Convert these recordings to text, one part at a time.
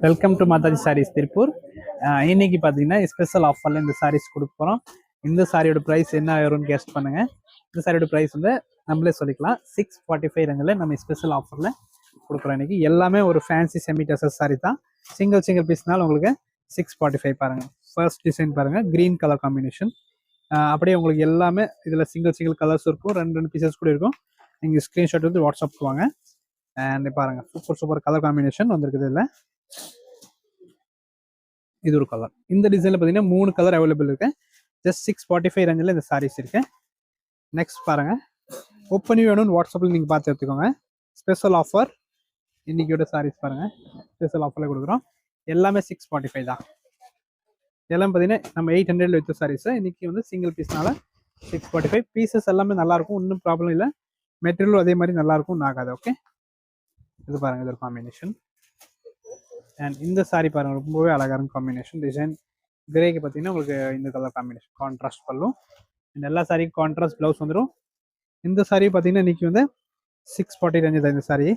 Welcome to Mataji sarees Tiruppur. இன்னைக்கு பார்த்தீங்கன்னா special ஆஃபரில் இந்த சாரீஸ் கொடுக்க போகிறோம். இந்த சாரியோட ப்ரைஸ் என்ன ஆயிரும்னு கெஸ்ட் பண்ணுங்க. இந்த சாரியோட ப்ரைஸ் வந்து நம்மளே சொல்லிக்கலாம். 645 ரேஞ்சில் நம்ம ஸ்பெஷல் ஆஃபரில் கொடுக்குறோம். இன்னைக்கு எல்லாமே ஒரு ஃபேன்சி செமி டசர் சாரி தான். சிங்கிள் பீஸ்னால உங்களுக்கு 645 பாருங்க. ஃபர்ஸ்ட் டிசைன் பாருங்க, கிரீன் கலர் காம்பினேஷன். அப்படியே உங்களுக்கு எல்லாமே இதில் சிங்கிள் கலர்ஸ் இருக்கும், ரெண்டு பீசஸ் கூட இருக்கும். நீங்கள் ஸ்க்ரீன்ஷாட் வந்து வாட்ஸ்அப் வாங்க. அண்ட் பாருங்க, சூப்பர் கலர் காம்பினேஷன் வந்திருக்குது. இல்லை இது ஒரு கலர். இந்த டிசைன்ல பார்த்தீங்கன்னா 3 கலர் அவைலபிள் இருக்கு. ஜஸ்ட் 645 ரேஞ்சில் இந்த சாரீஸ் இருக்கு. நெக்ஸ்ட் பாருங்க, ஓப்பனி வேணும்னு வாட்ஸ்அப்பில் நீங்கள் பார்த்து எடுத்துக்கோங்க. ஸ்பெஷல் ஆஃபர் இன்னைக்கியோட சாரீஸ் பாருங்க, ஸ்பெஷல் ஆஃபரில் கொடுக்குறோம். எல்லாமே 645 தான். எல்லாம் பார்த்தீங்கன்னா நம்ம 800 வச்ச சாரீஸ். இன்னைக்கு வந்து சிங்கிள் பீஸ்னால 645. பீசஸ் எல்லாமே நல்லா இருக்கும், ஒன்றும் ப்ராப்ளம் இல்லை. மெட்டீரியலும் அதே மாதிரி நல்லா இருக்கும், ஆகாது. ஓகே, இது பாருங்க, இது ஒரு காம்பினேஷன். அண்ட் இந்த சாரி பாருங்க, ரொம்பவே அழகான காம்பினேஷன். டிசைன் கிரேக்கு பார்த்தீங்கன்னா உங்களுக்கு இந்த கலர் காம்பினேஷன் கான்ட்ராஸ்ட் பல்லும். அண்ட் எல்லா சாரிக்கும் கான்ட்ராஸ்ட் ப்ளவுஸ் வந்துடும். இந்த சாரி பார்த்தீங்கன்னா இன்னைக்கு வந்து 640 ரேஞ்சு தான். இந்த சாரி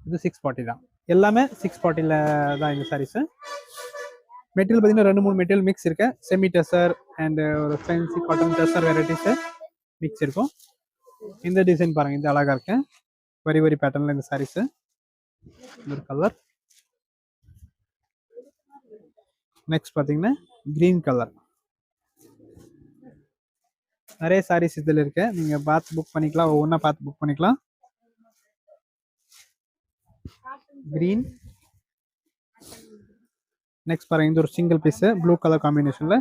இது 640 தான். எல்லாமே 640ல தான் இந்த சாரீஸ். மெட்டீரியல் பார்த்தீங்கன்னா 2-3 மெட்டீரியல் மிக்ஸ் இருக்கு. செமி டெசர் அண்ட் ஒரு ஃபேன்சி காட்டன் டெசர் வெரைட்டிஸ் மிக்ஸ் இருக்கும். இந்த டிசைன் பாருங்க, இந்த அழகா இருக்கு. வரி பேட்டர்ன்ல இந்த சாரீஸ். ஒரு கலர். நெக்ஸ்ட் பாத்தீங்கன்னா கிரீன் கலர். நிறைய சாரீஸ் இதில் இருக்கு, நீங்க பார்த்து புக் பண்ணிக்கலாம். ஒவ்வொன்றா பார்த்து புக் பண்ணிக்கலாம். கிரீன். நெக்ஸ்ட் பாருங்க, இந்த ஒரு சிங்கிள் பீஸ் ப்ளூ கலர் காம்பினேஷன்ல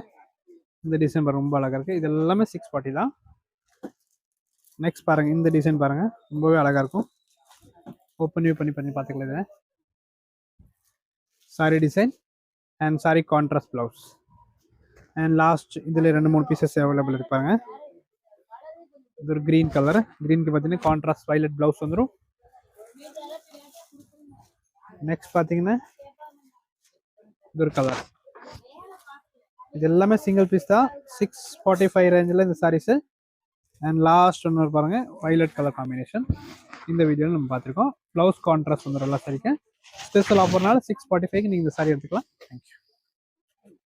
இந்த டிசைன் பாருங்க, ரொம்ப அழகா இருக்கு. இது எல்லாமே 640 தான். நெக்ஸ்ட் பாருங்க, இந்த டிசைன் பாருங்க, ரொம்பவே அழகா இருக்கும். ஓப்பன் பண்ணி பார்த்துக்கலாம். இது sorry design and sorry contrast blouse. And last இதில் 2-3 பீசஸ் அவைலபிள் இருப்பாங்க. இது ஒரு கிரீன் கலர். கிரீனுக்கு பார்த்தீங்கன்னா கான்ட்ராஸ்ட் வைலட் பிளவுஸ் வந்துடும். நெக்ஸ்ட் பார்த்தீங்கன்னா இது ஒரு கலர். இது எல்லாமே சிங்கிள் பீஸ் தான். 645 ரேஞ்சில் இந்த சாரீஸ். அண்ட் லாஸ்ட் ஒன்று பாருங்க, வைலட் கலர் காம்பினேஷன். இந்த வீடியோவில் நம்ம பார்த்துருக்கோம். ப்ளவுஸ் கான்ட்ராஸ்ட் வந்துடும் எல்லா சாரிக்கு. ஸ்பெஷல் ஆஃபர்னால 645க்கு நீங்கள் இந்த சாரி எடுத்துக்கலாம். தேங்க்யூ.